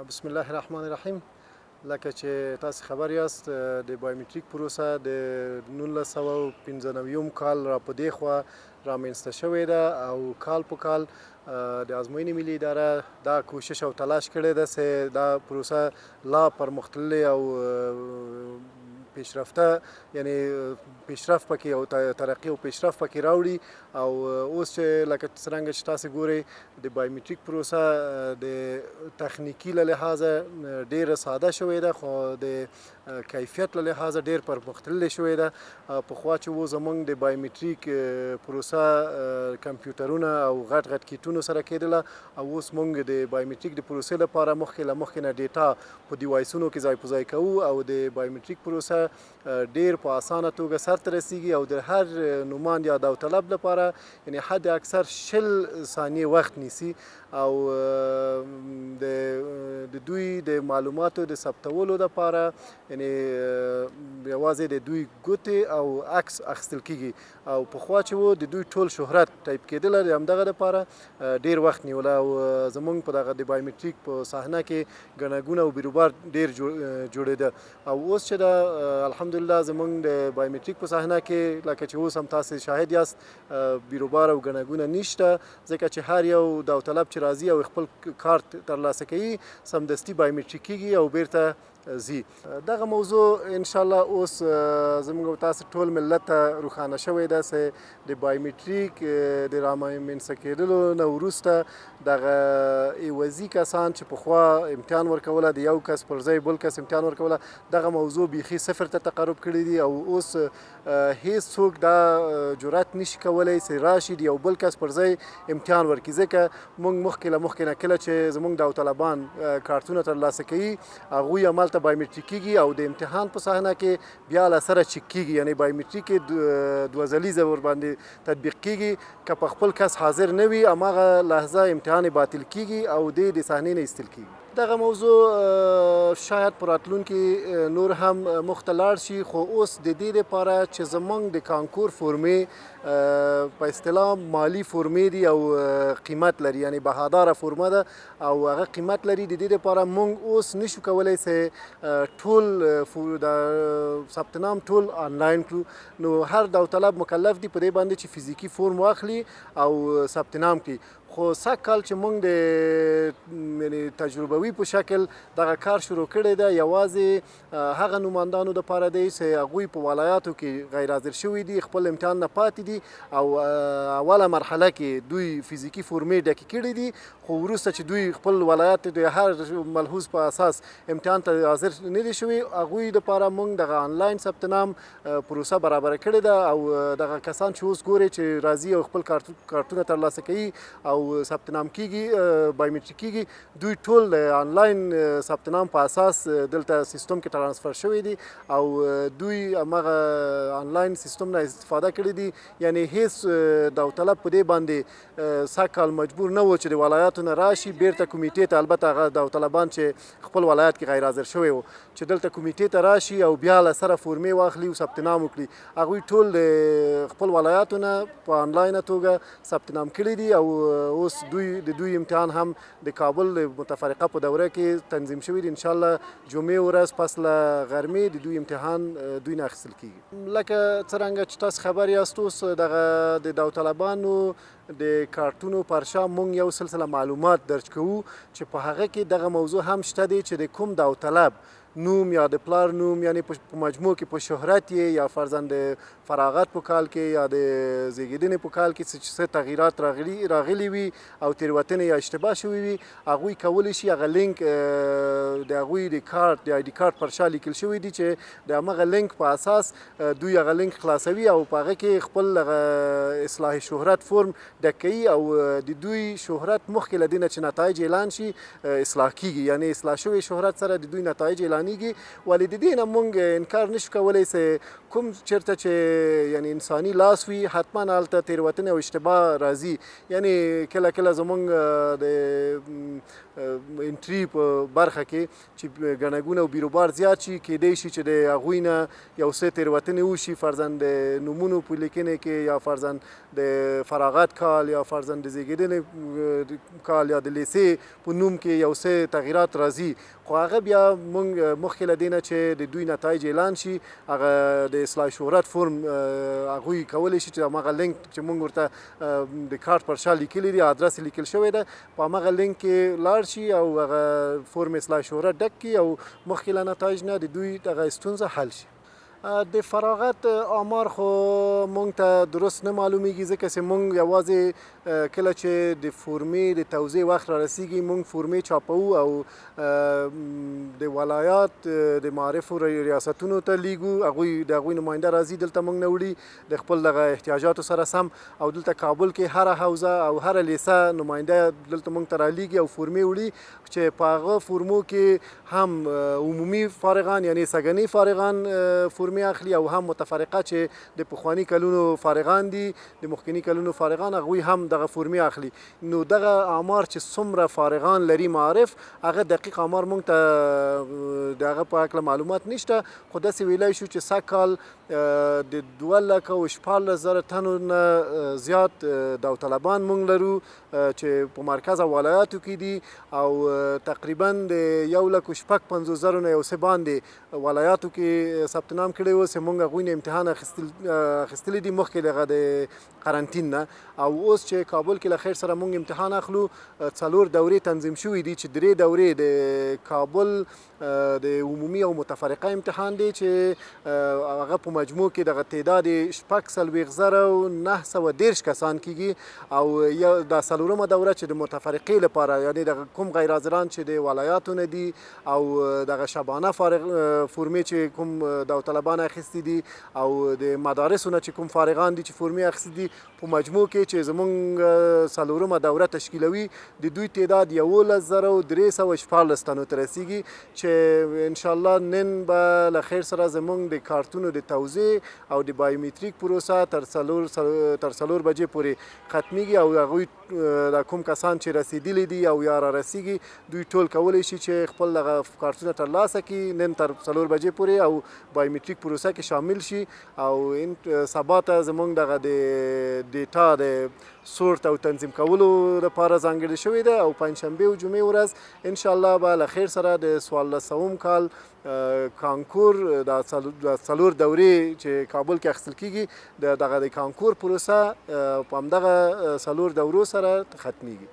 بسم الله الرحمن الرحیم. لکه چې تاسو خبر یاست د بایومټریک پروسه د 1995 کال را په دې خوا رامنځته شوې ده او کال په کال د ازموینې ملي اداره دا کوشش او تلاش کړی ده چې دا پروسه لا پرمختللې او پیشرفته یعنی پیشرفت پکې او ترقی او پیشرفت پکې راوړي او اوس چې لکه څرنګه چې تاسو ګورئ د بایومټریک پروسه د تخنیکی له لحاظه ډیره ساده شوې ده خو د کیفیت له لحاظه ډیر پرمختللې شوې ده. پخوا چې و زموږ د بایومټریک پروسه کمپیوټرونه او غټ غټ کیټونو سره کېدله او اوس موږ د بایومټریک د پروسې لپاره مخکې نه ډیټا په ډیوایسونو کې ځای په ځای کوو او د بایومټریک پروسه ډیر په اسانه توګه سرته رسیږي او د هر نوماند یا داوطلب لپاره یعنی حد اکثر 20 ثانیې وخت نیسي او د دوی د معلوماتو د ثبتولو لپاره یعنی یوازې د دوی ګوتې او عکس اخیستل کیږي او پخوا چې و د دوی ټول شهرت ټایپ کېدله د همدغه لپاره ډیر وخت نیوله او زموږ په دغه د بایومټریک په صحنه کې ګڼه ګوڼه او بیروبار ډیر جوړېده او اوس چې د الحمدلله زموږ د بایومټریک په صحنه کې لکه چې اوس هم تاسو شاهد یاست بیروبار او ګڼه ګوڼه نشته ځکه چې هر یو داوطلب چې راځي او خپل کارت ترلاسه کوي سمدستي بایومټریک کیږي او بیرته زی. دغه موضوع ان شاء الله اوس زموږ تاسو ټول ملت ته روښانه شوې ده چې د بایومټریک د رامنځته کېدلو نه وروسته دغه عوضي کسان چې پخوا امتحان ورکوله د یو کس پر ځای بل کس امتحان ورکوله دغه موضوع بیخي صفر ته تقرب کړی دي او اوس هیڅ څوک دا جرأت نشي کولی چې راشي د یو بل کس پر ځای امتحان ورکړي ځکه موږ مخکې نه کله چې زموږ داوطلبان کارتونه ترلاسه کوي هغوی همالته بایومټریک کیږي او د امتحان په صحنه کې بیا له سره چک کیږي یعنی بایومټریک دوه ځلیزه ور باندې تطبیق کیږي که په خپل کس حاضر نه وي هماغه لحظه امتحان باطل کیږي او د صحنې نه ایستل کیږي. دغه موضوع شاید په راتلونکي نور هم مخ ته لاړ شي خو اوس د دې لپاره چې زموږ د کانکور فورمې په اصطلاح مالی فورمې دي او قیمت لري یعنی بهاداره فورمه ده او هغه قیمت لري د دې لپاره موږ اوس نشو کولی چې ټول د ثبت نام ټول آنلاین کړو نو هر داوطلب مکلف دی په دې باندې چې فزیکي فورم واخلي او ثبت نام کړي خو سږ کال چې موږ د تجربوي په شکل دغه کار شروع کړی ده یوازې هغه نوماندانو دپاره دی چې هغوی په ولایاتو کې غیر حاضر شوي دي خپل امتحان نه پاتې دي او اوله مرحله کې دوی فزیکي فورمې ډکې کړي دي خو وروسته چې دوی خپل ولایت د هر ملحوظ په اساس امتحان ته حاضر نه دي شوي هغوی دپاره موږ دغه آنلاین ثبت نام پروسه برابره کړې ده او دغه کسان چې اوس ګورئ چې راځي او خپل کارتونه ترلاسه کوي او ثبت نام کیږي بایومټریک کیږي دوی ټول د آنلاین ثبت نام په اساس دلته سیستم کې ترانسفر شوی دي او دوی هماغه آنلاین سیستم نه استفاده کړي دي یعنی هیڅ داوطلب په دې باندې سږ کال مجبور نه و چې د ولایاتو نه راشي بیرته کمیټې ته البته هغه داوطلبان چې خپل ولایت کې غیر حاضر شوی و چې دلته کمیټې ته راشي او بیا له سره فورمې واخلي او ثبت نام وکړي هغوی ټول د خپل ولایاتو نه په آنلاین توګه ثبت نام کړي دي او اوس د دوی امتحان هم د کابل د متفرقه په دوره کې تنظیم شوی دی ان شاء الله جمعې ورځ پس له غرمې د دوی امتحان دوی نه اخیستل کیږي. لکه څرنګه چې تاسو خبر یاست اوس دغه د داوطلبانو د کارتونو پر شا موږ یو سلسله معلومات درج کوو چې په هغه کې دغه موضوع هم شته دی چې د کوم داوطلب نوم یا د پلار نوم یعنی په مجموع کې په شهرت یې یا فرزند فراغت په کال کې یا د زیږیدنې په کال کې څه تغییرات راغلي وي او تېروتنې یا اشتباه شوي وي هغوی کولی شي هغه لینک د هغوی د کارت د آی ډي کارت پر شا لیکل شوي دي چې د همغه لینک په اساس دوی هغه لینک خلاصوي او په هغه کې خپل اصلاح شهرت فورم ډک کوي او د دوی شهرت مخکې له دې نه چې نتایج اعلان شي اصلاح کیږي یعنی اصلاح شوی شهرت سره د دوی نتایج اعلان ولې د دې نه موږ انکار نشو کولی چې کوم چېرته چې یعنی انساني لاس وي حتما هلته تېروتنې او اشتباه راځي یعنی کله زموږ د انټري په برخه کې چې ګڼه ګوڼه او بیروبار زیات شي کیدی شي چې د هغوی نه یو څه تېروتنې وشي فرضاً د نومونو په لیکنې کې یا فرضاً د فراغت کال یا فرضاً د زیږېدنې کال یا د لیسې په نوم کې یو څه تغییرات راځي خو هغه بیا موږ مخکې له دې نه چې د دوی نتایج اعلان شي هغه د اصلاح شهرت فرم هغوی کولی شي چې هماغه لینک چې موږ ورته د کارت پر شا لیکلی دی ادرس لیکل شوی ده په هماغه لینک کې لاړ شي او هغه فرم اصلاح شهرت ډک کړي او مخکې له نتایج نه د دوی دغه ستونزه حل شي د فراغت آمار خو مونږ ته درست نه معلومیږي ځکه چې مونږ یوازې کله چې د فورمې د توزیع وخت را رسیږي مونږ فورمې چاپو او د ولایات د معارفو ریاستونو ته لیږو د هغوی نماینده راځي دلته مونږ نه وړي د خپل دغه احتیاجاتو سره سم او دلته کابل کې هره حوزه او هره لیسه نماینده دلته مونږ ته رالیږي او فورمې وړي چې په هغه فورمو کې هم عمومي فارغان یعنی سږني فارغان فورمې اخلي او هم متفرقه چې د پخواني کلونو فارغان دي د مخکني کلونو فارغان هغوی هم دغه فورمې اخلي نو دغه آمار چې څومره فارغان لري معارف هغه دقیق آمار مونږ ته د هغه په هکله معلومات نشته خو داسې ویلی شو چې سږ کال د 2,14,000 تنو نه زیات داوطلبان مونږ لرو چې په مرکز او ولایاتو کې دي او تقریبا د 1,55,000 نه یو څه باندې ولایاتو کې ثبت نام کړی و چې مونږ هغوی نه امتحان اخیستلی دي مخکې له هغه د قرنطین نه او اوس چې کابل کې له خیر سره مونږ امتحان اخلو 4 دورې تنظیم شوي دي چې 3 دورې د کابل د عمومي او متفرقه امتحان دی چې هغه په مجموع کې دغه تعداد 4,913 کسان کیږي او دا څلورمه دوره چې د متفرقې لپاره یعنی د کوم غیر حاضران چې د ولایاتو نه دي او دغه شبانه فورمې چې کوم داوطلبان اخیستي دي او د مدارسو نه چې کوم فارغان دي چې فورمې اخیستي دي په مجموع کې چې زمونږ څلورمه دوره تشکیلوي د دوی تعداد 11,314 تنو ته رسیږي چې انشاءالله نن به له خیر سره زمونږ د کارتونو د توزیع او د بایومتریک پروسه تر 4 بجې پورې ختمیږي او هغوی دا کوم کسان چې رسیدلی دي او یا را رسیږي دوی ټول کولی شي چې خپل دغه کارتونه ترلاسه کړي نن تر 4 بجې پورې او بایومتریک پروسه کې شامل شي او سبا ته زمونږ دغه د ډیټا د سورت او تنظیم کولو لپاره ځانګړې شوې ده او پنجشنبې او جمعې ورځ انشاءالله به له خیر سره د 1400 کال کانکور د 4 دورې چې کابل کې اخیستل کیږي دغه د کانکور پروسه په همدغه 4 دورو سره ختمیږي.